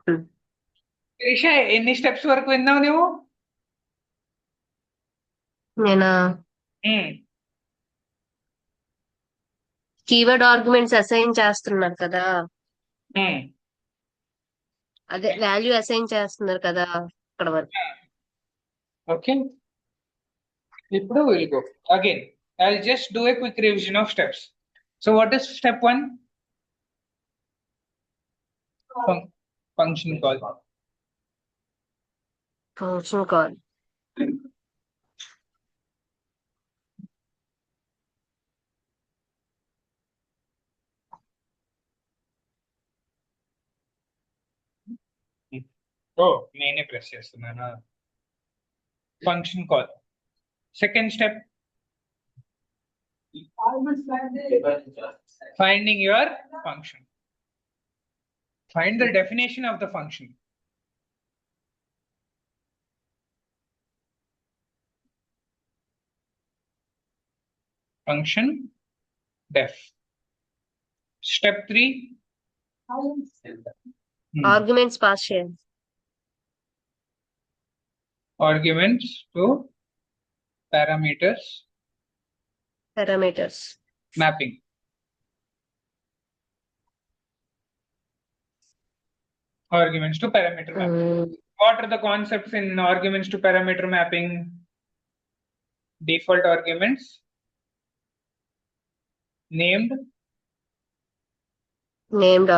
శిరీష, ఎన్ని స్టెప్స్ వరకు విన్నావు నువ్వు? నేనా ఉమ్, కీవర్డ్ ఆర్గ్యుమెంట్స్ అసైన్ చేస్తున్నారు కదా, ఉమ్. అదే వాల్యూ అసైన్ చేస్తున్నారు కదా అక్కడ వరకు. ఓకే, ఇప్పుడు will go again. I'll just do a quick revision of steps. So what is step 1? Function call. Function call. నేనే ప్రెస్ చేస్తున్నానా? Function call. Second step, finding your function. Find the definition of the function. Function def. Step 3. Arguments pass చేయాలి. Arguments to parameters parameters. mapping. Arguments to parameter mapping. What are the concepts in arguments to parameter mapping? Default arguments, named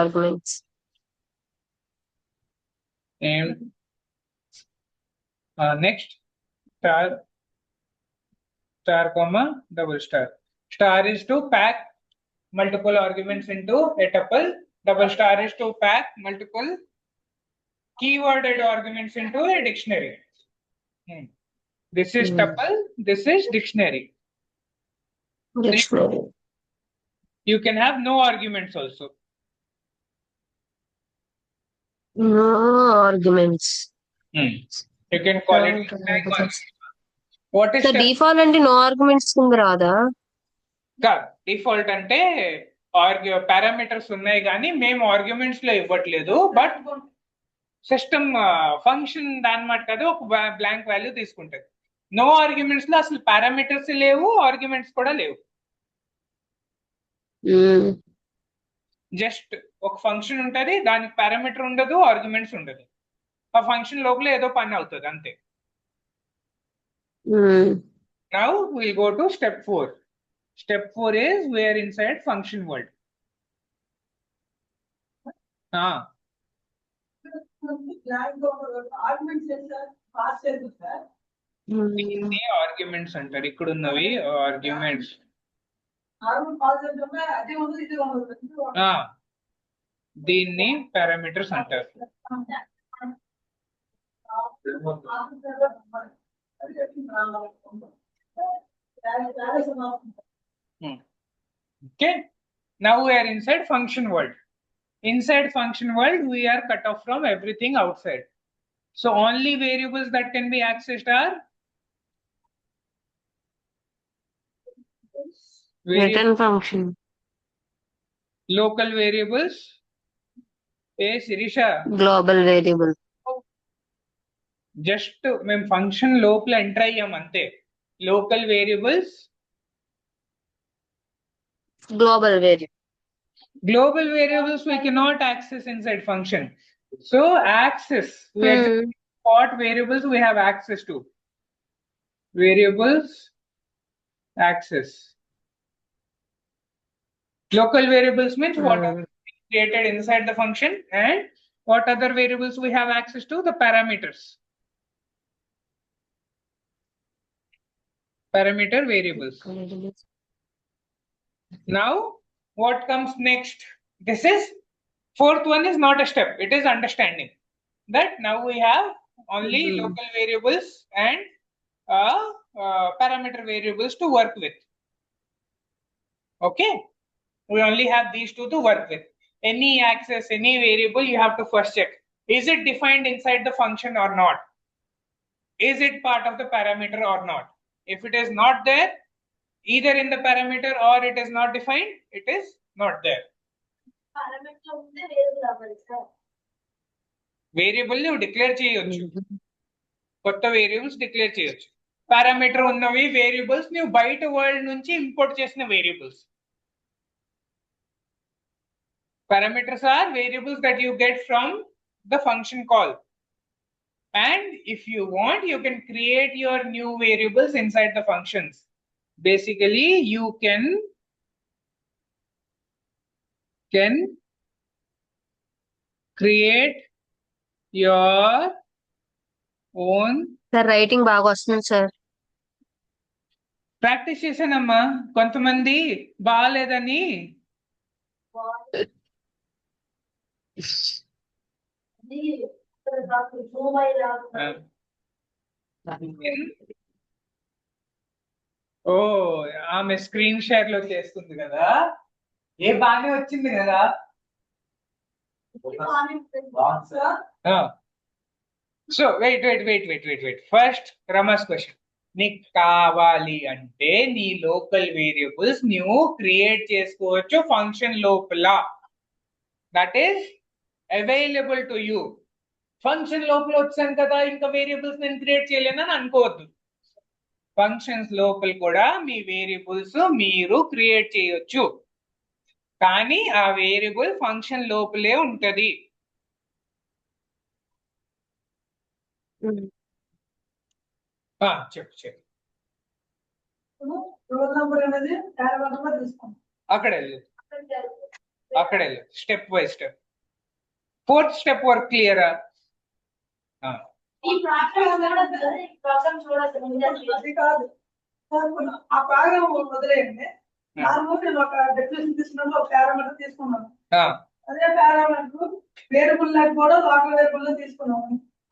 arguments. next star comma double star. Star is to pack multiple arguments into a tuple. Double star is to pack multiple keyworded arguments into a dictionary. This is tuple, this is dictionary. Dictionary. You can have no arguments also. Arguments. You can call it like argument. What is default అంటే no arguments కింద రాదా? Default అంటే parameters ఉన్నాయి కానీ మేము arguments లో ఇవ్వట్లేదు, but system function దాని మాట కదా ఒక బ్లాంక్ వాల్యూ తీసుకుంటది. నో ఆర్గ్యుమెంట్స్ లో అసలు పారామీటర్స్ లేవు, ఆర్గ్యుమెంట్స్ కూడా లేవు. జస్ట్ ఒక ఫంక్షన్ ఉంటది, దానికి పారామీటర్ ఉండదు, ఆర్గ్యుమెంట్స్ ఉండదు. ఆ ఫంక్షన్ లోపల ఏదో పని అవుతుంది అంతే. Now will go to step 4. Step 4 is we are inside function world. Arguments అంటారు ఇక్కడ ఉన్నవి ఆర్గ్యుమెంట్స్. దీన్ని పారామీటర్స్ అంటారు. Okay, now we are inside function world. Inside function world we are cut off from everything outside. So only variables that can be accessed are return function. local variables. Sirisha, global variable. Just మేము function లోపల enter అయ్యాం అంతే. Local variables, global variable. global variables we cannot access inside function. So access, we are just what variables we have access to. Variables access. Local variables means what are created inside the function, and what other variables we have access to? The parameters. Parameter variables. Now what comes next? This is fourth one is not a step, it is understanding that now we have only local variables and parameter variables to work with. Okay, we only have these two to work with. Any access, any variable, you have to first check, is it defined inside the function or not? Is it part of the parameter or not? If it is not there, either in the parameter or it is not defined, it is not there. Variable నువ్వు declare చేయొచ్చు, కొత్త variables declare చేయొచ్చు. Parameter ఉన్నవి variables నువ్వు బయట world నుంచి import చేసిన variables. Parameters are variables that you get from the function call. And if you want, you can create your new variables inside the functions. Basically, you can create your own. Sir writing బాగా వస్తుంది sir. Practice చేశానమ్మా, కొంతమంది బాగాలేదని ఓ ఆమె screen share లో చేస్తుంది కదా, బాగానే వచ్చింది కదా. So wait first Rama's question. నీకు కావాలి అంటే నీ లోకల్ వేరియబుల్స్ నువ్వు క్రియేట్ చేసుకోవచ్చు ఫంక్షన్ లోపల. That is available to you. Function లోపల వచ్చాను కదా ఇంకా వేరియబుల్స్ నేను క్రియేట్ చేయలేనని అనుకోవద్దు. ఫంక్షన్స్ లోపల కూడా మీ వేరియబుల్స్ మీరు క్రియేట్ చేయొచ్చు, కానీ ఆ వేరియబుల్ ఫంక్షన్ లోపలే ఉంటది. చెప్పు. అక్కడ వెళ్ళు step by step. Fourth step work క్లియరా?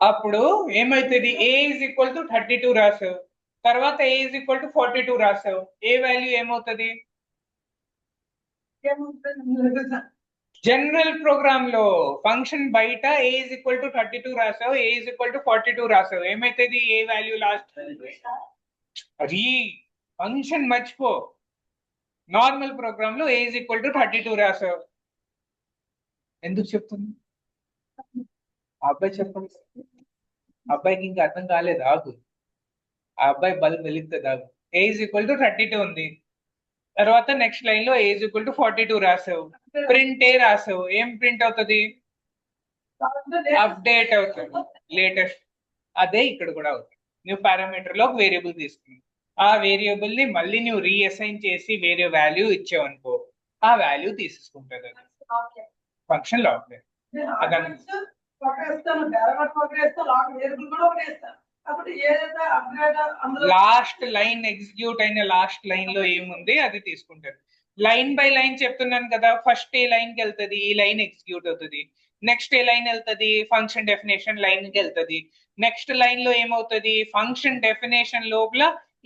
అప్పుడు ఏమైతుంది? A is equal to 32 రాసావు, తర్వాత A is equal to 42 రాసావు. ఏ వాల్యూ ఏమవుతుంది? జనరల్ ప్రోగ్రామ్ లో ఫంక్షన్ బయట A is equal to 32 రాసావు, A is equal to 42 రాసావు. ఏమైతుంది? ఏ వాల్యూ లాస్ట్? అది ఫంక్షన్ మర్చిపో. నార్మల్ ప్రోగ్రామ్ లో A is equal to 32 రాసావు. ఎందుకు చెప్తుంది అబ్బాయి? చెప్పండి. అబ్బాయికి ఇంకా అర్థం కాలేదు, ఆగు. ఆ అబ్బాయి బల్బ్ వెలుగుతుంది, ఆగు. A is equal to 32 ఉంది, తర్వాత నెక్స్ట్ లైన్ లో A is equal to 42 రాసావు. ప్రింట్ రాసావు. ఏం ప్రింట్ అవుతుంది? అప్డేట్ అవుతుంది, లేటెస్ట్. అదే ఇక్కడ కూడా అవుతుంది. నువ్వు పారామీటర్ లో ఒక వేరియబుల్ తీసుకున్నావు, ఆ వేరియబుల్ ని మళ్ళీ నువ్వు రీఅసైన్ చేసి వేరే వాల్యూ ఇచ్చావు అనుకో, ఆ వాల్యూ తీసేసుకుంటుంది ఫంక్షన్ లో. లాస్ట్ లైన్ ఎగ్జిక్యూట్ అయిన లాస్ట్ లైన్ లో ఏముంది అది తీసుకుంటారు. లైన్ బై లైన్ చెప్తున్నాను కదా. ఫస్ట్ ఏ లైన్ కి వెళ్తుంది, ఈ లైన్ ఎగ్జిక్యూట్ అవుతుంది. నెక్స్ట్ ఏ లైన్ వెళ్తుంది, ఫంక్షన్ డెఫినేషన్ లైన్ కి వెళ్తుంది. నెక్స్ట్ లైన్ లో ఏమవుతుంది? ఫంక్షన్ డెఫినేషన్ లోపల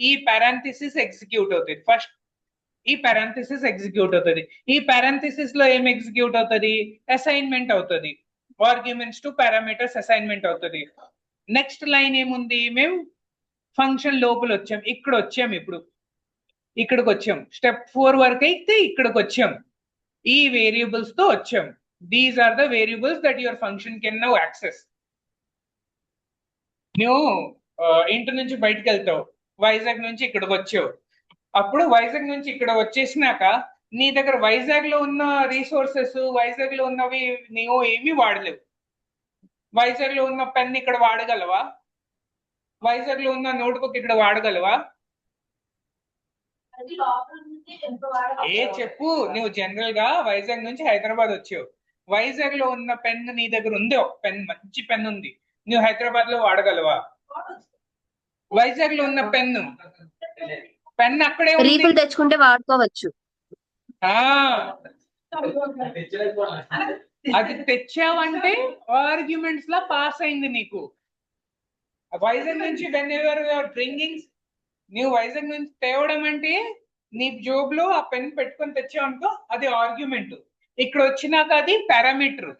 ఈ పారాంథసిస్ ఎగ్జిక్యూట్ అవుతుంది. ఫస్ట్ ఈ పారాంథసిస్ ఎగ్జిక్యూట్ అవుతుంది. ఈ పారాంథసిస్ లో ఏం ఎగ్జిక్యూట్ అవుతుంది? అసైన్మెంట్ అవుతుంది. ఆర్గ్యుమెంట్స్ టు పారామీటర్స్ అసైన్మెంట్ అవుతుంది. నెక్స్ట్ లైన్ ఏముంది? మేము ఫంక్షన్ లోపల వచ్చాం, ఇక్కడ వచ్చాం, ఇప్పుడు ఇక్కడికి వచ్చాం. స్టెప్ 4 వరకు అయితే ఇక్కడికి వచ్చాం, ఈ వేరియబుల్స్ తో వచ్చాం. These are the variables that your function can now access. నువ్వు ఇంటి నుంచి బయటకు వెళ్తావు, వైజాగ్ నుంచి ఇక్కడికి వచ్చావు. అప్పుడు వైజాగ్ నుంచి ఇక్కడ వచ్చేసినాక నీ దగ్గర వైజాగ్ లో ఉన్న రీసోర్సెస్, వైజాగ్ లో ఉన్నవి నీవు ఏమీ వాడలేవు. వైజాగ్ లో ఉన్న పెన్ ఇక్కడ వాడగలవా? వైజాగ్ లో ఉన్న నోట్బుక్ ఇక్కడ వాడగలవా? చెప్పు. నువ్వు జనరల్ గా వైజాగ్ నుంచి హైదరాబాద్ వచ్చావు, వైజాగ్ లో ఉన్న పెన్ నీ దగ్గర ఉంది, ఒక పెన్, మంచి పెన్ ఉంది, నువ్వు హైదరాబాద్ లో వాడగలవా? వైజాగ్ లో ఉన్న పెన్ అక్కడే రీఫిల్ తెచ్చుకుంటే వాడుకోవచ్చు. అది తెచ్చావంటే ఆర్గ్యుమెంట్స్ లా పాస్ అయింది నీకు. వైజాగ్ నుంచి వెన్ ఎవర్ యువర్ బ్రింగింగ్, నువ్వు వైజాగ్ నుంచి తేవడం అంటే నీ జోబ్ లో ఆ పెన్ పెట్టుకొని తెచ్చావు అనుకో, అది ఆర్గ్యుమెంట్. ఇక్కడ వచ్చినాక అది పారామీటర్.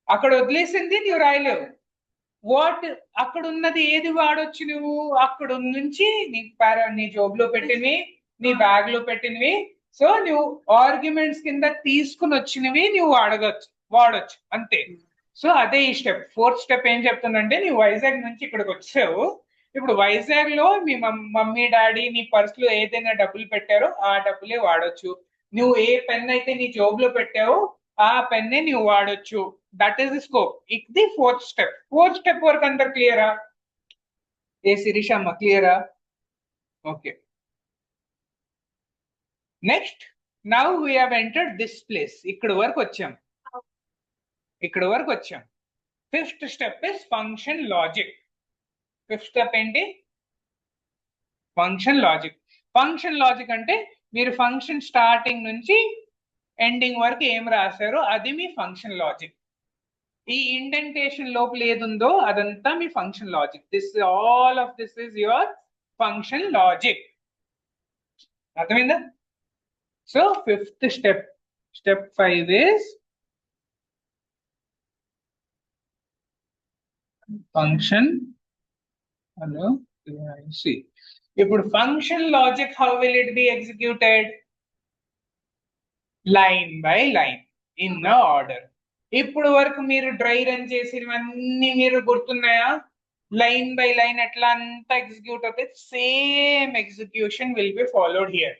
అక్కడ వదిలేసింది నువ్వు రాయలేవు. వాట్ అక్కడ ఉన్నది ఏది వాడొచ్చు నువ్వు? అక్కడ నుంచి నీ జోబ్ లో పెట్టినవి, నీ బ్యాగ్ లో పెట్టినవి సో నువ్వు ఆర్గ్యుమెంట్స్ కింద తీసుకుని వచ్చినవి నువ్వు వాడొచ్చు అంతే. సో అదే ఈ స్టెప్. ఫోర్త్ స్టెప్ ఏం చెప్తుందంటే నువ్వు వైజాగ్ నుంచి ఇక్కడికి వచ్చావు, ఇప్పుడు వైజాగ్ లో మీ మమ్మీ డాడీ నీ పర్స్ లో ఏదైనా డబ్బులు పెట్టారో ఆ డబ్బులే వాడొచ్చు. నువ్వు ఏ పెన్ అయితే నీ జోబులో పెట్టావో ఆ పెన్నే నువ్వు వాడొచ్చు. That is the scope. ఇది ఫోర్త్ స్టెప్. ఫోర్త్ స్టెప్ వరకు అందరు క్లియరా? ఏ శిరీషమ్మ క్లియరా? Okay. Next now we have entered this place. ఇక్కడ వరకు వచ్చాం, ఇక్కడ వరకు వచ్చాం. Fifth step is function logic. Fifth step ఏంటి? Function logic. ఫంక్షన్ లాజిక్ అంటే మీరు ఫంక్షన్ స్టార్టింగ్ నుంచి ఎండింగ్ వరకు ఏం రాశారో అది మీ ఫంక్షన్ లాజిక్. ఈ ఇండెంటేషన్ లోపల ఏది ఉందో అదంతా మీ function logic. This all of this is your function logic. అర్థమైందా? So fifth step, step 5 is function. Hello, see. ఇప్పుడు function logic how will it be executed? Line by line in the order. ఇప్పుడు వరకు మీరు dry run చేసినవన్నీ మీరు గుర్తున్నాయా? Line by line ఎట్లా అంతా ఎగ్జిక్యూట్ అవుతాయి. Same execution will be followed here.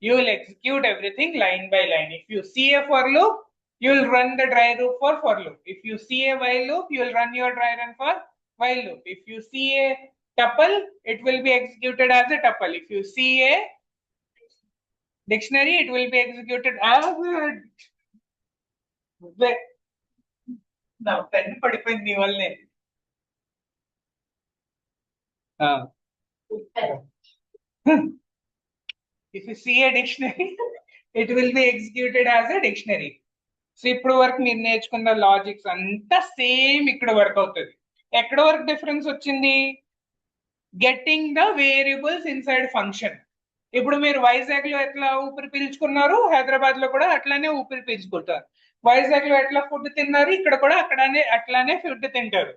You will execute everything line by line. If you see a for loop, you will run the dry loop for loop. If you see a while loop, you will run your dry run for while loop. If you see a tuple, it will be executed as a tuple. If you see a dictionary, it will be executed as a... Now, pen పడిపోయింది వల్లే. If you see a dictionary, it will be executed as a dictionary. So ఇప్పుడు వరకు మీరు నేర్చుకున్న logics అంతా same ఇక్కడ work అవుతుంది. ఎక్కడ వరకు డిఫరెన్స్ వచ్చింది? Getting the variables inside function. ఇప్పుడు మీరు వైజాగ్ లో ఎట్లా ఊపిరి పీల్చుకున్నారు, హైదరాబాద్ లో కూడా అట్లానే ఊపిరి పీల్చుకుంటారు. వైజాగ్ లో ఎట్లా ఫుడ్ తిన్నారు, ఇక్కడ కూడా అట్లానే ఫుడ్ తింటారు.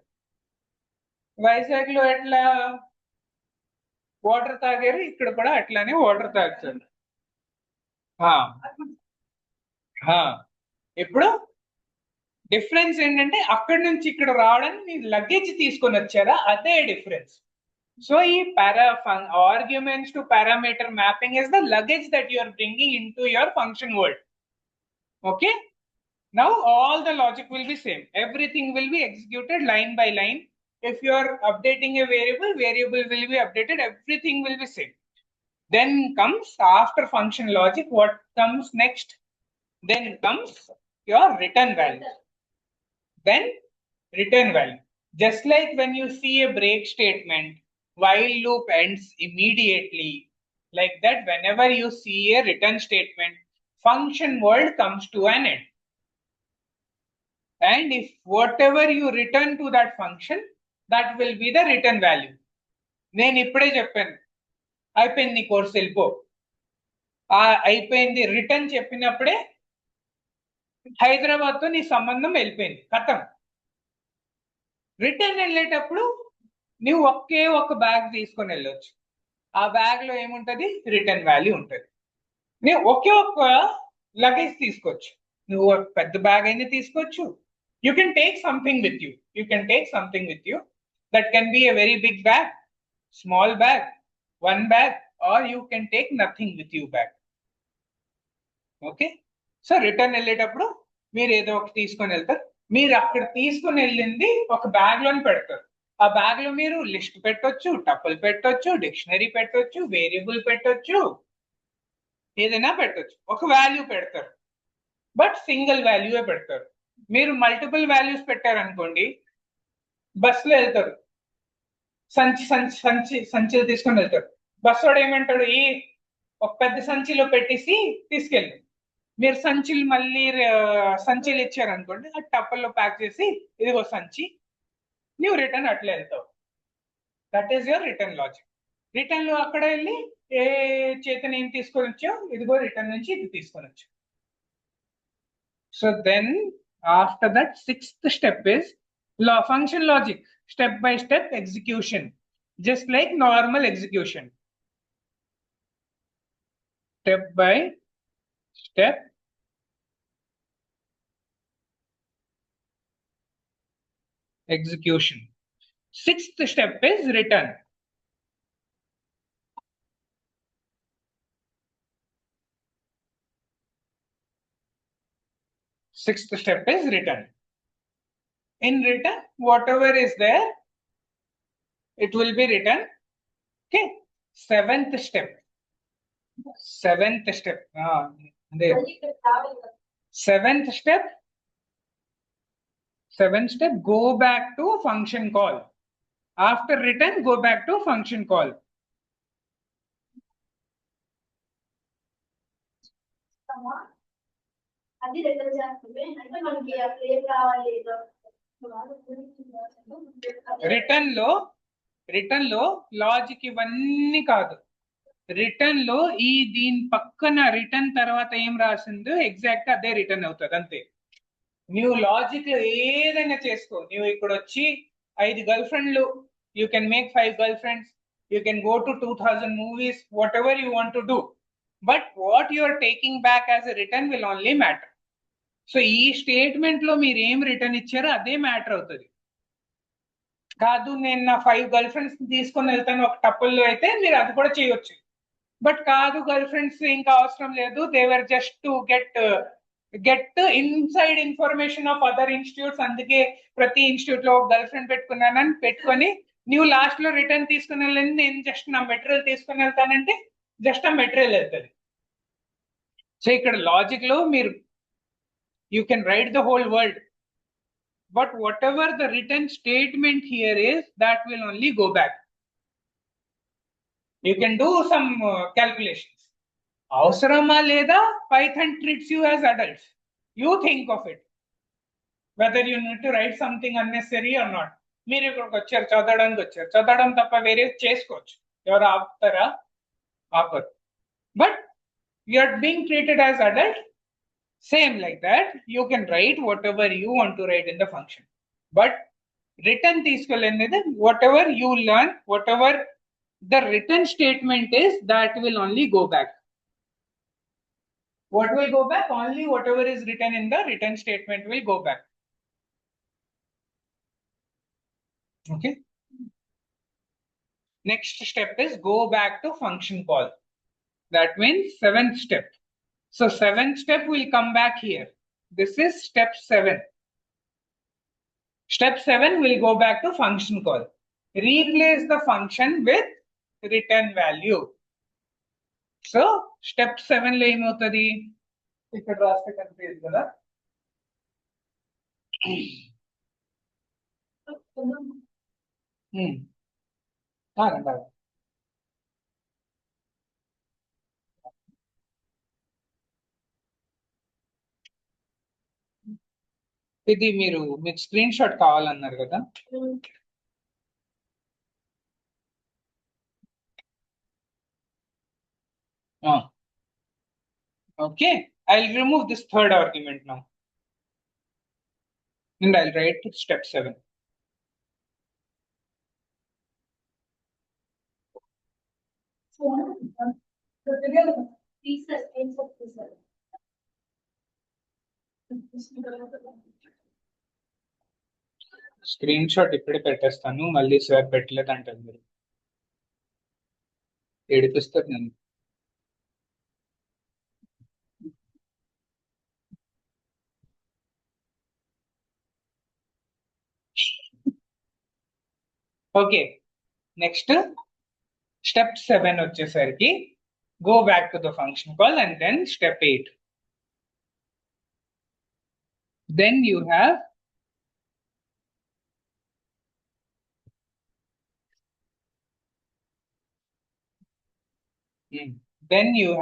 వైజాగ్ లో ఎట్లా వాటర్ తాగారు, ఇక్కడ కూడా అట్లానే వాటర్ తాగుతారు. ఇప్పుడు డిఫరెన్స్ ఏంటంటే అక్కడి నుంచి ఇక్కడ రావడానికి మీరు లగేజ్ తీసుకొని వచ్చారా, అదే డిఫరెన్స్. సో ఈ arguments to parameter mapping is the luggage that you are bringing into your function world. Okay, now all the logic will be same. Everything will be executed line by line. If you are updating a variable, variable will be updated, everything will be same. Then comes after function logic, what comes next? Then comes your return value. Then return value. Just like when you see a break statement, while loop ends immediately. Like that, whenever you see a return statement, function world comes to an end. And if whatever you return to that function, that will be the return value. నేను ఇప్పుడే చెప్పాను, అయిపోయింది నీ course వెళ్ళిపో. అయిపోయింది return చెప్పినప్పుడే Hyderabad తో నీ సంబంధం వెళ్ళిపోయింది, కథం. రిటర్న్ వెళ్ళేటప్పుడు నువ్వు ఒకే ఒక బ్యాగ్ తీసుకొని వెళ్ళొచ్చు. ఆ బ్యాగ్ లో ఏముంటది? రిటర్న్ వాల్యూ ఉంటది. నువ్వు ఒకే ఒక లగేజ్ తీసుకోవచ్చు. నువ్వు పెద్ద బ్యాగ్ అయినా తీసుకోవచ్చు. You can take something with you. You can take something with you. That can be a very big bag, small bag, one bag, or you can take nothing with you bag. Okay? So return వెళ్ళేటప్పుడు మీరు ఏదో ఒకటి తీసుకొని వెళ్తారు. మీరు అక్కడ తీసుకొని వెళ్ళింది ఒక బ్యాగ్ లోని పెడతారు. ఆ బ్యాగ్ లో మీరు లిస్ట్ పెట్టొచ్చు, టపుల్ పెట్టొచ్చు, డిక్షనరీ పెట్టొచ్చు, వేరియబుల్ పెట్టొచ్చు, ఏదైనా పెట్టొచ్చు. ఒక వాల్యూ పెడతారు, బట్ సింగిల్ వాల్యూయే పెడతారు. మీరు మల్టిపుల్ వాల్యూస్ పెట్టారనుకోండి, బస్సులో వెళ్తారు, సంచులు తీసుకొని వెళ్తారు. బస్సు వాడు ఏమంటాడు, ఈ ఒక పెద్ద సంచిలో పెట్టేసి తీసుకెళ్ళి, మీరు సంచులు మళ్ళీ సంచులు ఇచ్చారనుకోండి, ఆ టప్పల్లో ప్యాక్ చేసి ఇదిగో సంచి, నువ్వు రిటర్న్ అట్లా వెళ్తావు. That is your return logic. Return లో అక్కడ వెళ్ళి ఏ చేతను ఏం తీసుకొని వచ్చావు, ఇదిగో రిటర్న్ నుంచి ఇది తీసుకొని వచ్చావు. So then after that, sixth step is function logic, step by step execution, just like normal execution. Step by step execution. Sixth step is return. Sixth step is return. In return, whatever is there, it will be written. Okay. Seventh step. Seventh step. There. Seventh step. Seventh step. Go back to function call. After return, go back to function call. Return లో logic ఇవన్నీ కాదు. Return లో దీని పక్కన return తర్వాత ఏం రాసిందో exact అదే return అవుతుంది అంతే. నువ్వు లాజిక్ ఏదైనా చేసుకో. నువ్వు ఇక్కడ వచ్చి 5 గర్ల్ ఫ్రెండ్లు, you can make 5 girl friends, you can go to 2000 movies, whatever you want to do, but what you are taking back as a return will only matter. So ఈ statement లో మీరు ఏం return ఇచ్చారో అదే matter అవుతుంది. కాదు నేను నా 5 గర్ల్ ఫ్రెండ్స్ తీసుకొని వెళ్తాను ఒక టప్పుల్లో అయితే మీరు అది కూడా చేయొచ్చు. బట్ కాదు గర్ల్ ఫ్రెండ్స్ ఇంకా అవసరం లేదు, they were just to get inside information of other institutes, అందుకే ప్రతి ఇన్స్టిట్యూట్ లో గర్ల్ ఫ్రెండ్ పెట్టుకున్నానని పెట్టుకొని నువ్వు లాస్ట్ లో రిటర్న్ తీసుకుని వెళ్ళండి, నేను జస్ట్ నా మెటీరియల్ తీసుకుని వెళ్తానంటే జస్ట్ ఆ మెటీరియల్ వెళ్తుంది. సో ఇక్కడ లాజిక్ లో మీరు you can write the whole world, but whatever the written statement here is, that will only go back. You can do some calculations. Avasarama leda, Python treats you as adults. You think of it, whether you need to write something unnecessary or not. మీరు ఇక్కడికి వచ్చారు, చదవడానికి వచ్చారు, చదవడం తప్ప వేరే చేసుకోవచ్చు, ఎవరు ఆపుతారా? ఆపరు. But you are being treated as adult. Same like that, you can write whatever you want to write in the function. But return తీసుకెళ్ళేది whatever you learn, whatever the written statement is, that will only go back. What will go back? Only whatever is written in the written statement will go back. Okay. Next step is go back to function call. That means 7th step. So 7th step will come back here. This is step 7. Step 7 will go back to function call. Replace the function with return value. So step 7 lo em avutadi? Ikkada raste kanipiyadu kada. Randa. ఇది మీకు screen shot కావాలన్నారు కదా. Okay, I'll remove this third argument now and I'll write to step 7. Screen shot ఇప్పుడే పెట్టేస్తాను, మళ్ళీ sir పెట్టలేదు అంటారు, మీరు ఏడిపిస్తారు నన్ను. ఓకే, నెక్స్ట్ స్టెప్ 7 వచ్చేసరికి go back to the function call and then step 8. Then you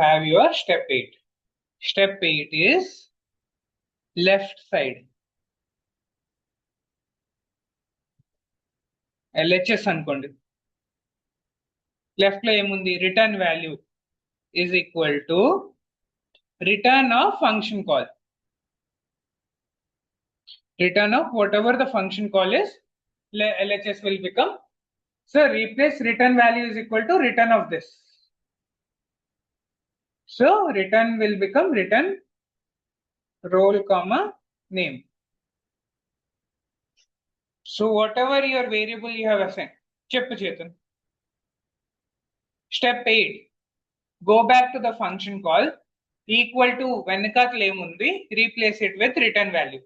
have your step 8. Step 8 is left side. LHS అనుకోండి. Left లో ఏముంది? Return value is equal to return of function call. Return of whatever the function call is, LHS will become. So replace return value is equal to return of this. So return will become return role comma name. So whatever your variable you have assigned. Cheppu Chetan. Step 8. Go back to the function call equal to వెనకాతల ఏముంది replace it with return value.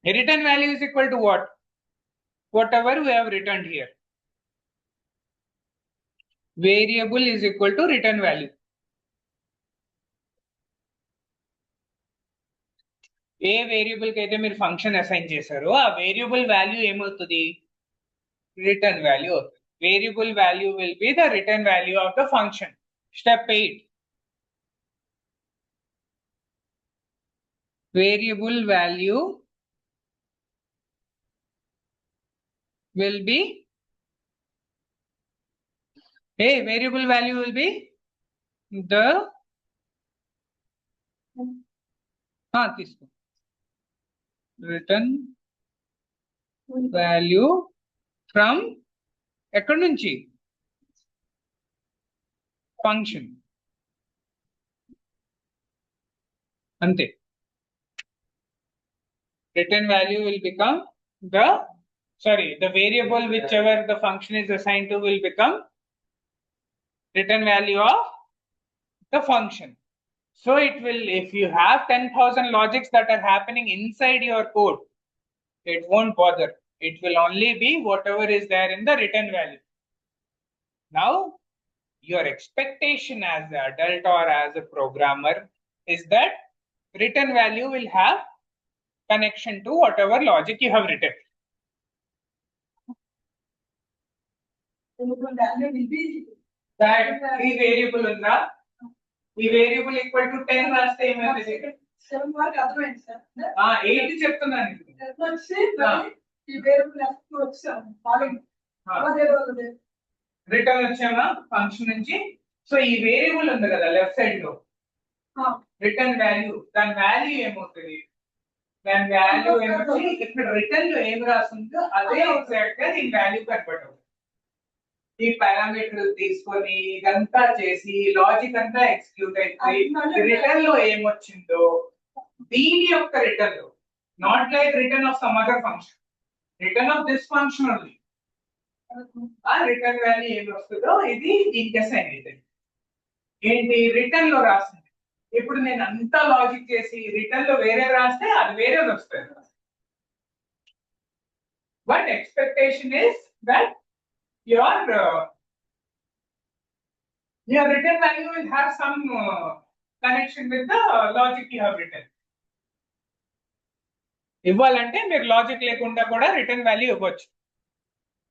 Return value is equal to what? Whatever we have returned here. Variable is equal to return value. A variable కి అయితే మీరు function assign చేశారో ఆ variable value ఏమవుతుంది return value అవుతుంది variable value will be the return value of the function step 8 variable value will be variable value will be the తీసుకో return value from ఎక్కడి నుంచి ఫంక్షన్ అంతే return value will become the variable whichever the function is assigned to will become return value of the function. So it will, if you have 10,000 logics that are happening inside your code, it won't bother. It will only be whatever is there in the return value. Now, your expectation as an adult or as a programmer is that return value will have connection to whatever logic you have written. That ఈ variable ఉందా ఈ variable equal to 10 రాస్తే ఏమవుతుంది 7 mark అర్థమైంది sir 8 చెప్తున్నాను ఈ variable వచ్చాము return వచ్చామా ఫంక్షన్ నుంచి సో ఈ వేరియబుల్ ఉంది కదా లెఫ్ట్ సైడ్ లో రిటర్న్ వాల్యూ దాని వాల్యూ ఏమవుతుంది దాని వాల్యూ ఏమవుతుంది ఇక్కడ రిటర్న్ లో ఏం రాస్తుందో అదే ఎగ్జాక్ట్ గా దీని వాల్యూ కన్వర్ట్ అవుతుంది ఈ పారామీటర్ తీసుకొని ఇదంతా చేసి లాజిక్ అంతా ఎగ్జిక్యూట్ అయిపోయి రిటర్న్ లో ఏమొచ్చిందో దీని యొక్క రిటర్న్ లో not like return of some other function return of this function only ఆ రిటర్న్ వాల్యూ ఏమి వస్తుందో ఇది దీనికి అసైన్ అవుతుంది ఏంటి రిటర్న్ లో రాసింది ఇప్పుడు నేను అంతా లాజిక్ చేసి రిటర్న్ లో వేరే రాస్తే అది వేరే వస్తుంది but expectation is that your return value will have some connection with the logic you have written. ఇవ్వాలంటే మీరు లాజిక్ లేకుండా కూడా రిటర్న్ వాల్యూ ఇవ్వచ్చు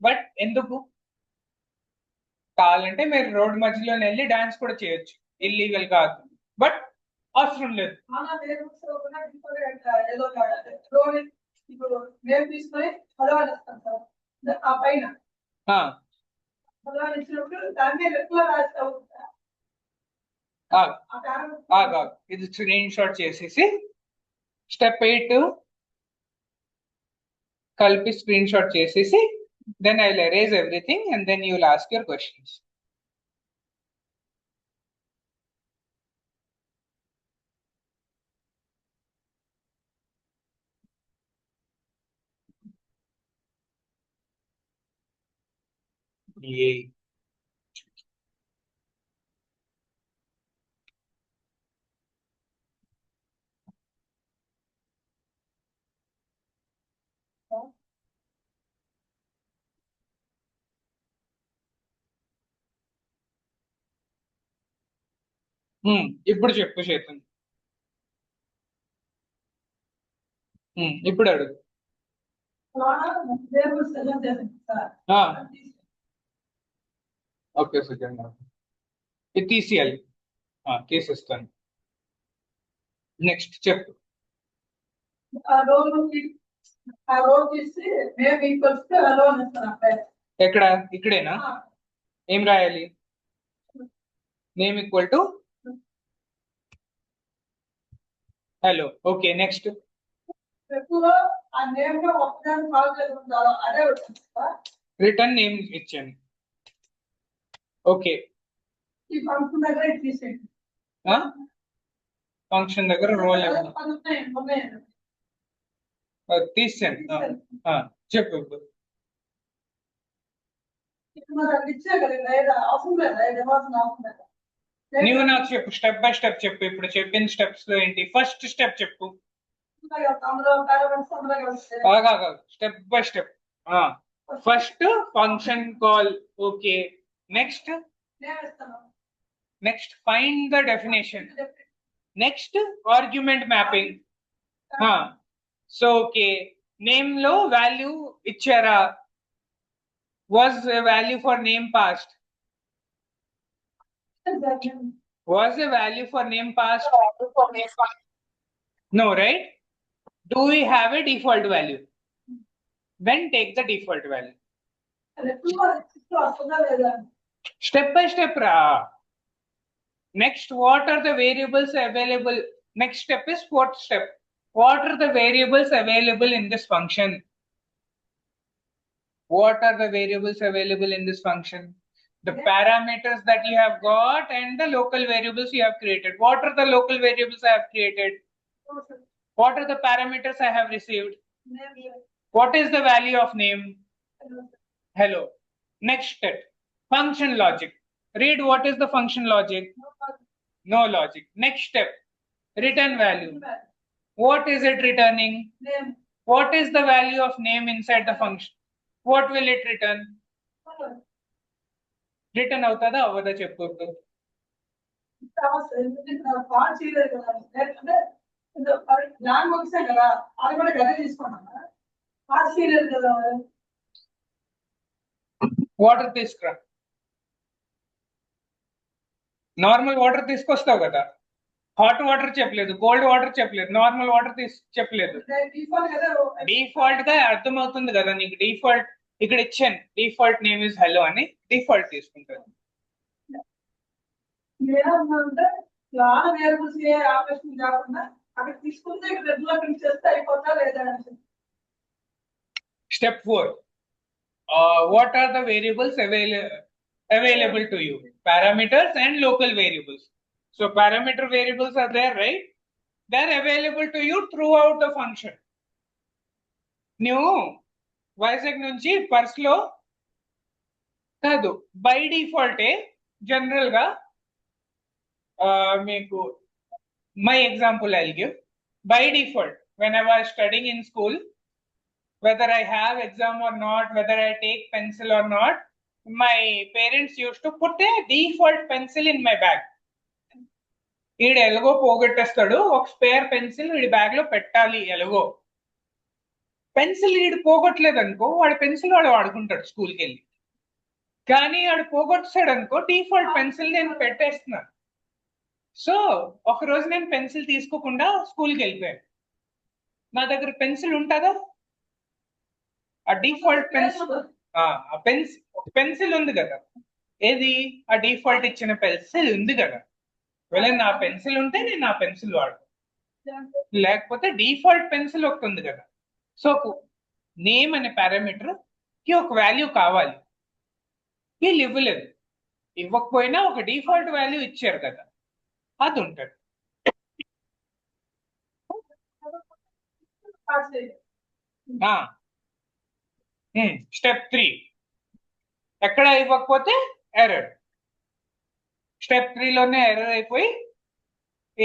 బట్ ఎందుకు కావాలంటే మీరు రోడ్ మధ్యలో వెళ్ళి డాన్స్ కూడా చేయొచ్చు ఇల్లీగల్ కాదు బట్ అవసరం లేదు ఇప్పుడు నేను తీసుకొని చదవాలి ఆ పైన ఇది స్క్రీన్ షాట్ చేసేసి స్టెప్ 8 కలిపి స్క్రీన్ షాట్ చేసేసి then I will erase everything and then you will ask your questions. Yay. ఇప్పుడు చెప్పు చేతన్ ఇప్పుడు అడుగు ఓకే సెకండ్ ఇది తీసేయాలి తీసేస్తాను నెక్స్ట్ చెప్పు ఎక్కడ ఇక్కడేనా ఏం రాయాలి name equal to hello okay next ఎక్కువ ఆ నేమ్ లో ఒకదాని కాల్ చేసి ఉండాలి అదే వచ్చింది రిటర్న్ నేమ్ ఇచ్చాను. ఓకే, ఈ ఫంక్షన్ దగ్గర తీసేయండి. ఫంక్షన్ దగ్గర రోల్ అదే పది ఉన్నాయండి. తీసాను. చెప్పు. ఇప్పుడు మరి అది ఇచ్చా కదా, లేదా అవసరం లేదా, ఇవ్వాల్సిన అవసరం లేదా? నువ్వు నాకు చెప్పు, స్టెప్ బై స్టెప్ చెప్పు. ఇప్పుడు చెప్పిన స్టెప్స్ లో ఏంటి? ఫస్ట్ స్టెప్ చెప్పు. అందులో పారామీటర్స్ అందులో కలిస్తే step by step. First function call. Okay, next నేను ఇస్తాను. Next find the definition. Next argument mapping. So okay, name లో వాల్యూ ఇచ్చారా? Was a value for name passed? Was a value for name passed? No, right? Do we have a default value? Then take the default value. వస్తుందా లేదా? Step by step, ra. Next, what are the variables available? Next step is fourth step. What are the variables available in this function? What are the variables available in this function? The parameters that you have got and the local variables you have created. What are the local variables I have created? What are the parameters I have received? What is the value of name? Hello. Next step, function logic. Read what is the function logic. No logic. Next step, return value. What is it returning? Name. What is the value of name inside the function? What will it return? Return అవుతుందా అవ్వదా చెప్పు. Pass చేయలేదు కదా, అంటే plan ముగిసాం కదా, అది కూడా గదే తీసుకున్నాను. పాస్ చేయలేదు కదా. వాటర్ తీసుకురా. నార్మల్ వాటర్ తీసుకొస్తావు కదా. హాట్ వాటర్ చెప్పలేదు, కోల్డ్ వాటర్ చెప్పలేదు, నార్మల్ వాటర్ చెప్పలేదు. డిఫాల్ట్ కదా. డిఫాల్ట్ గా అర్థమవుతుంది కదా నీకు. డిఫాల్ట్ ఇక్కడ ఇచ్చాను, డిఫాల్ట్ నేమ్ ఇస్ హలో అని. డిఫాల్ట్ తీసుకుంటాను. ఏమవుతుందంటే ప్లాన్ వేరియబుల్స్ ఏ ఆపరేషన్ కాకుండా అక్కడ తీసుకుంటే ఇక్కడ రెగ్యులర్ ప్రింట్ చేస్తే అయిపోతా లేదా అని. Step 4. What are the variables available to you? Parameters and local variables. So parameter variables are there, right? They're available to you throughout the function. నువ్వు వైజాగ్ నుంచి పర్స్ లో కాదు, బై డిఫాల్టే జనరల్ గా మీకు my example I'll give. By default, when I was studying in school, whether I have exam or not, whether I take pencil or not, my parents used to put a default pencil in my bag. ఈడు ఎలాగో పోగొట్టేస్తాడు, ఒక spare pencil వీడి bag లో పెట్టాలి. ఎలాగో pencil వీడు పోగొట్టలేదు అనుకో, వాడి పెన్సిల్ వాడు వాడుకుంటాడు స్కూల్కి వెళ్ళి. కానీ వాడు పోగొట్టాడు అనుకో, డిఫాల్ట్ పెన్సిల్ నేను పెట్టేస్తున్నాను. సో ఒక రోజు నేను పెన్సిల్ తీసుకోకుండా స్కూల్కి వెళ్ళిపోయాను. నా దగ్గర పెన్సిల్ ఉంటుందా? ఆ డిఫాల్ట్ పెన్సిల్ ఉంది కదా, ఏది ఆ డిఫాల్ట్ ఇచ్చిన పెన్సిల్ ఉంది కదా. ఒకవేళ నా పెన్సిల్ ఉంటే నేను నా పెన్సిల్ వాడు, లేకపోతే డిఫాల్ట్ పెన్సిల్ ఒకటి ఉంది కదా. సో నేమ్ అనే పారామీటర్ కి ఒక వాల్యూ కావాలి, వీళ్ళు ఇవ్వలేదు. ఇవ్వకపోయినా ఒక డిఫాల్ట్ వాల్యూ ఇచ్చారు కదా, అది ఉంటుంది. స్టెప్ 3, ఎక్కడ ఇవ్వకపోతే ఎర్రర్. స్టెప్ 3 లోనే ఎర్రర్ అయిపోయి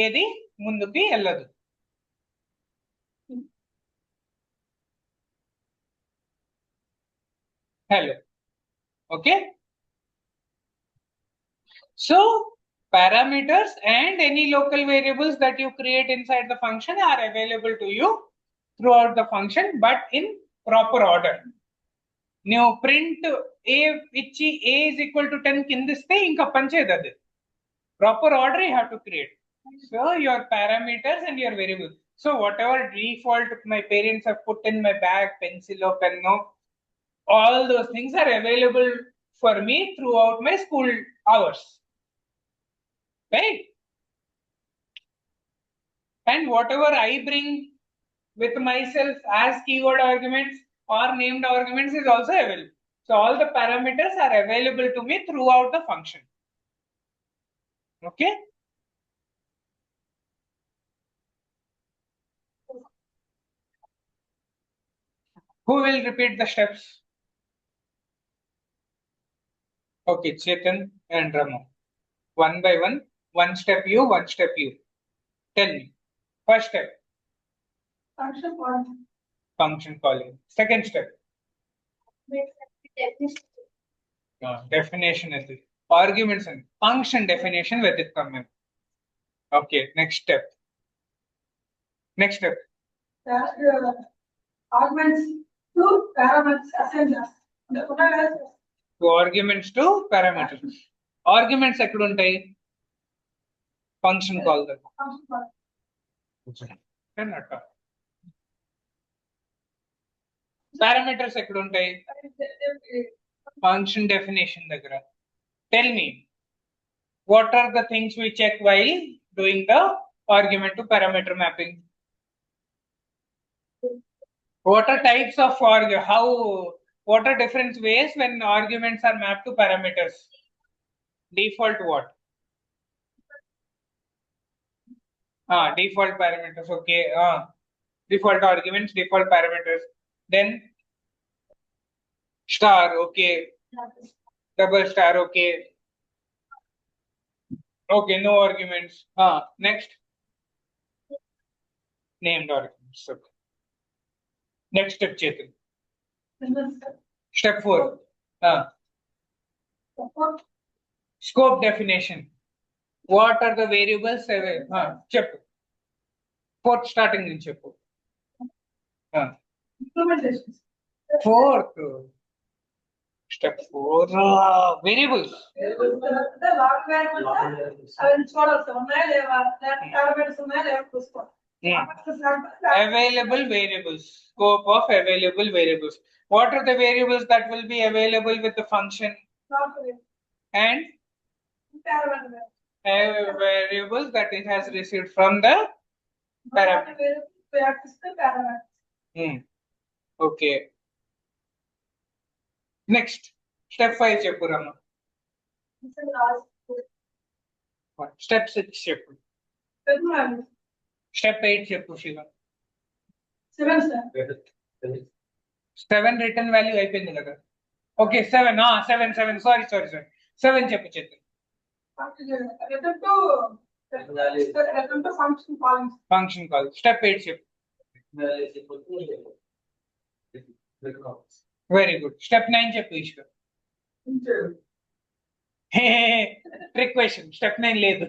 ఏది ముందుకి వెళ్ళదు. Hello, okay. So parameters and any local variables that you create inside the function are available to you throughout the function, but in proper order. New print a which a is equal to 10 kindiste inka panchedi adi. Proper order you have to create. So your parameters and your variables. So whatever default my parents have put in my bag, pencil or pen, all those things are available for me throughout my school hours. Right? And whatever I bring with myself as keyword arguments or named arguments is also available. So all the parameters are available to me throughout the function. Okay. Who will repeat the steps? Okay, Chetan and Rama. One by one step you, one step you. Tell me. First step, function calling. function calling. Second step, definition is the arguments and function definition with it come in. Okay, next step. Next step, Arguments to parameters assigned us. to arguments to parameters. Arguments ఎక్కడ ఉంటాయి? Function call దగ్గర. అన్నట్టు. Parameters ఎక్కడ ఉంటాయి? Function definition దగ్గర. Tell me, what are the things we check while doing the argument to parameter mapping? What are types of what are different ways when arguments are mapped to parameters? Default what? Default parameters. Okay. Default arguments, default parameters. Then star. Okay. Double star. Okay. Okay. No arguments. Next. Named arguments. Okay. Next step, Chetan. Step 4. Scope definition. What are the variables? Cheppu. Fourth starting in Cheppu. Implementation. Fourth. Step 4. Variables. The log variables are చూడాల్సి ఉన్నాయా లేవా parameters ఉన్నాయా లేవా చూసుకోవాలి. Available variables. Scope of available variables. What are the variables that will be available with the function? And variables that it has received from the parameter. Okay. Next. Step 5 చెప్పు రమ్మ. Step 6 చెప్పు. Step 8 చెప్పు Shiva. 7 return value అయిపోయింది కదా. Okay 7 sorry 7 చెప్పు చేద్దాం. Function call. Step 8 చెప్పు. Very good. Step 9 చెప్పు ఈశ్వర్. Trick question. స్టెప్ 9 లేదు.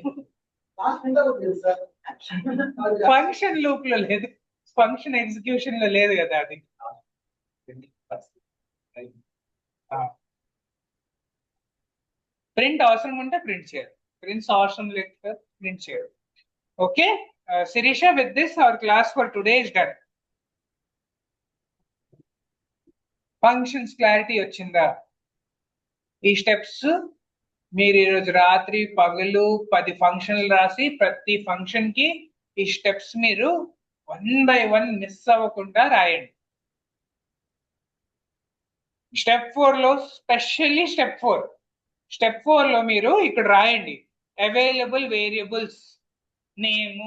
ఫంక్షన్ లూప్ లో లేదు, ఫంక్షన్ ఎగ్జిక్యూషన్ లో లేదు కదా అది. ప్రింట్ అవసరం ఉంటే ప్రింట్ చేయాలి, ప్రింట్స్ అవసరం లేకపోతే ప్రింట్ చేయాలి. Okay Sirisha, with this our class for today is done. Functions clarity వచ్చిందా? ఈ స్టెప్స్ మీరు ఈరోజు రాత్రి పగలు 10 ఫంక్షన్లు రాసి ప్రతి ఫంక్షన్ కి ఈ స్టెప్స్ మీరు 1 by 1 మిస్ అవ్వకుండా రాయండి. స్టెప్ 4 లో స్పెషల్లీ స్టెప్ 4 లో మీరు ఇక్కడ రాయండి available variables name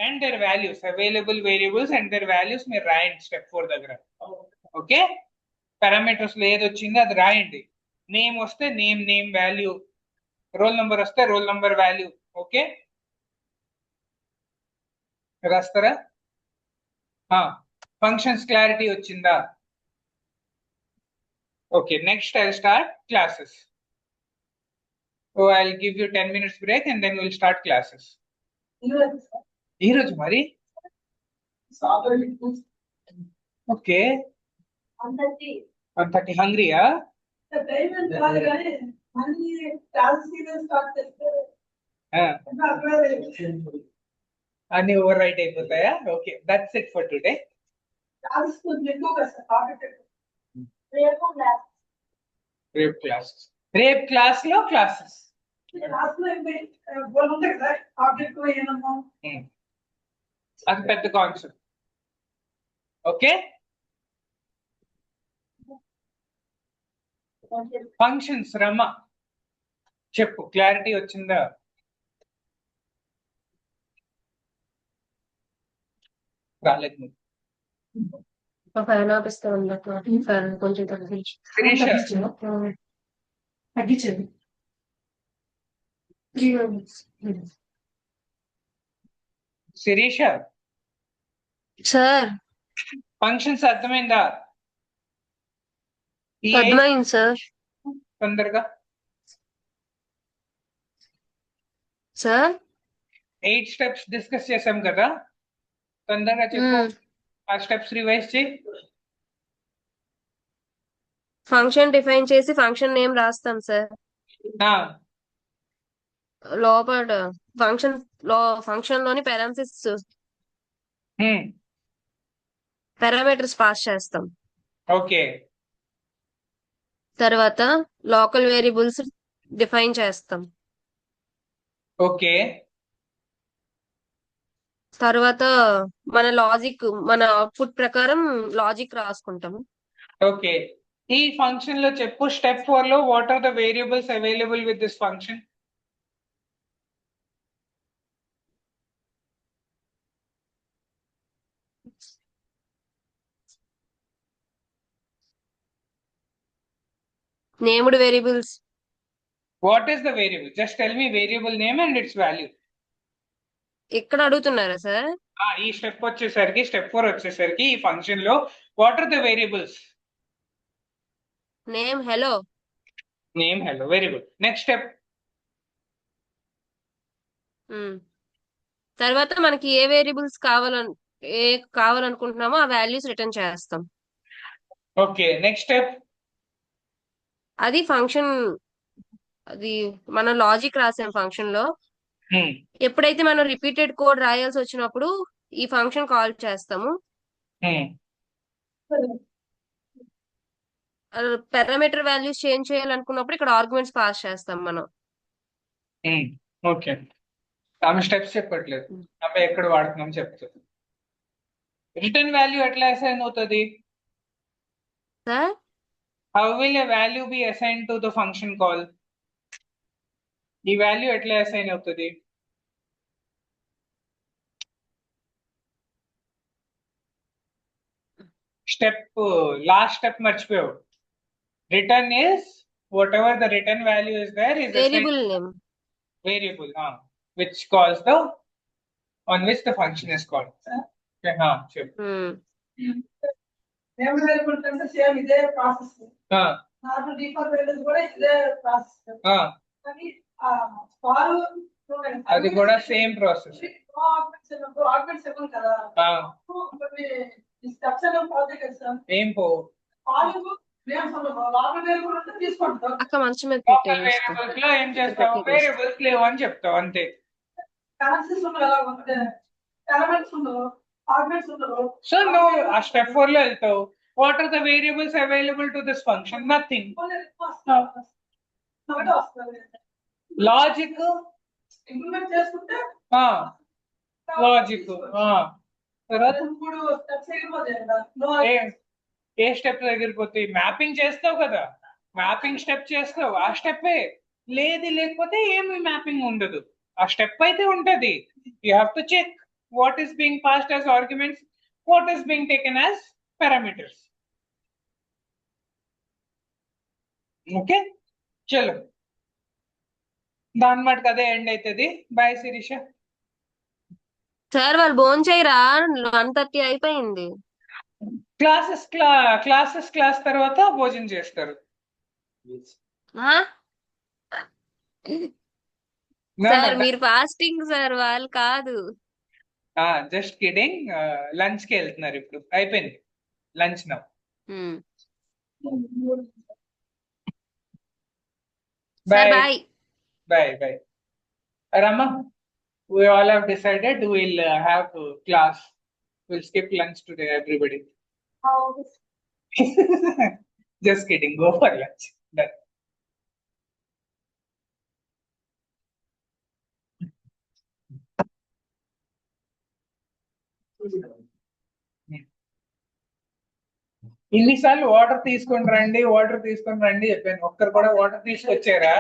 and their values. Available variables and their values మీరు రాయండి స్టెప్ 4 దగ్గర. ఓకే, పారామీటర్స్ లో ఏది వచ్చిందో అది రాయండి. నేమ్ వస్తే నేమ్ వాల్యూ, రోల్ నంబర్ వస్తే రోల్ నంబర్ వాల్యూ. ఓకే రాస్తారా? ఫంక్షన్స్ క్లారిటీ వచ్చిందా? Okay, next I start classes. So I give you 10 minutes break and then we'll start classes. ఈ రోజు మరి ఓకే 1:30 హంగ్రీయా? అన్ని ఓవర్ రైట్ అయిపోతాయా? Okay, that's it for today. రేపు క్లాస్ లో క్లాసెస్ అది పెద్ద కాన్సెప్ట్. ఓకే ఫంక్షన్స్ రమ చెప్పు, క్లారిటీ వచ్చిందా? రాలేదు నువ్వు. ఒక ఫ్యాన్ ఆపిస్తే ఉండదు ఫ్యాన్ కొంచెం తగ్గించి శిరీష తగ్గించండి. శిరీష సార్ ఫంక్షన్స్ అర్థమైందా? ఈ అర్థమైంది సార్. తొందరగా సార్ 8 స్టెప్స్ డిస్కస్ చేసాం కదా, తొందరగా చెప్పు. ఆ స్టెప్స్ రివైజ్ చేయి. ఫంక్షన్ డిఫైన్ చేసి ఫంక్షన్ నేమ్ రాస్తాం సార్. ఆ, లోపల ఫంక్షన్ లోని పారామీటర్స్ పాస్ చేస్తాం. ఓకే తర్వాత లోకల్ వేరియబుల్స్ డిఫైన్ చేస్తాం. ఓకే తర్వాత మన అవుట్పుట్ ప్రకారం లాజిక్ రాసుకుంటాం. ఓకే ఈ ఫంక్షన్ లో చెప్పు, స్టెప్ 4 లో what are the variables available with this function? Named variables. What is the variable? Just tell me variable name and its value. ఇక్కడ అడుగుతున్నారా సార్? ఈ స్టెప్ వచ్చేసరికి, స్టెప్ 4 వచ్చేసరికి ఈ ఫంక్షన్ లో what are the variables? Name hello. Name hello, very good. Next step. తర్వాత మనకి ఏ వేరియబుల్స్ కావాలనుకుంటున్నామో ఆ వాల్యూస్ రిటర్న్ చేస్తాం. Okay next step. అది మనం లాజిక్ రాసాం ఫంక్షన్ లో. ఎప్పుడైతే మనం రిపీటెడ్ కోడ్ రాయాల్సి వచ్చినప్పుడు ఈ ఫంక్షన్ కాల్ చేస్తాము. పారామీటర్ వాల్యూస్ చేంజ్ చేయాలనుకున్నప్పుడు ఇక్కడ ఆర్గ్యుమెంట్స్ పాస్ చేస్తాం మనం. ఓకే ఆమె స్టెప్స్ చెప్పట్లేదు, ఆమె ఎక్కడ వాడుతున్నాం చెప్తుంది. రిటర్న్ వాల్యూ ఎట్లా అసైన్ అవుతుంది? Sir how will a value B assign to the function call? ఈ వాల్యూ ఎట్లా అసైన్ అవుతుంది? స్టెప్ లాస్ట్ స్టెప్ మర్చిపోయావు. Return is whatever the return value is there is variable name. variable which calls the on which the function is called. Okay, చెప్పు. Name variable అంటే same ఇదే process. నాకు default variable కూడా ఇదే process. కానీ far అది కూడా సేమ్ ప్రాసెస్. ఆర్గ్యుమెంట్స్ ఇవ్వం కదా, కొన్ని స్టెప్స్ అనేవి పోతాయి కదా సార్. ఏం పో? అక్క మంచం మీద వేరియబుల్స్ లో ఏం చేస్తావు? వేరియబుల్స్ లేవు అని చెప్తావు అంతే. సో నువ్వు ఆ స్టెప్ 4 లో వెళ్తావు. What are the variables available to this function? Nothing. Logic implement చేసుకుంటే లాజిక్ తర్వాత ఏ స్టెప్ ఎగిరిపోతాయి? మ్యాపింగ్ చేస్తావు కదా, మ్యాపింగ్ స్టెప్ చేస్తావు, ఆ స్టెప్పే. లేకపోతే ఏమి మ్యాపింగ్ ఉండదు. ఆ స్టెప్ అయితే ఉంటది. You have to check what is being passed as arguments, what is being taken as parameters. Okay చలో, దాని మటుకు అదే ఎండ్ అవుతుంది. బాయ్ శిరీష. సార్ వాళ్ళు భోజనం చేయరా? 1:30 అయిపోయింది. క్లాస్ తర్వాత భోజనం చేస్తారు. సార్ మీరు ఫాస్టింగ్ సార్, వాళ్ళు కాదు. Just kidding. లంచ్ కి వెళ్తున్నారు ఇప్పుడు, అయిపోయింది lunch now. Bye bye. Rama, we all have decided we'll have class. We'll skip lunch today, everybody. Just kidding. Go for lunch. Done. ఇన్నిసార్లు వాటర్ తీసుకొని రండి చెప్పాను, ఒక్కరు కూడా వాటర్ తీసుకొచ్చారా?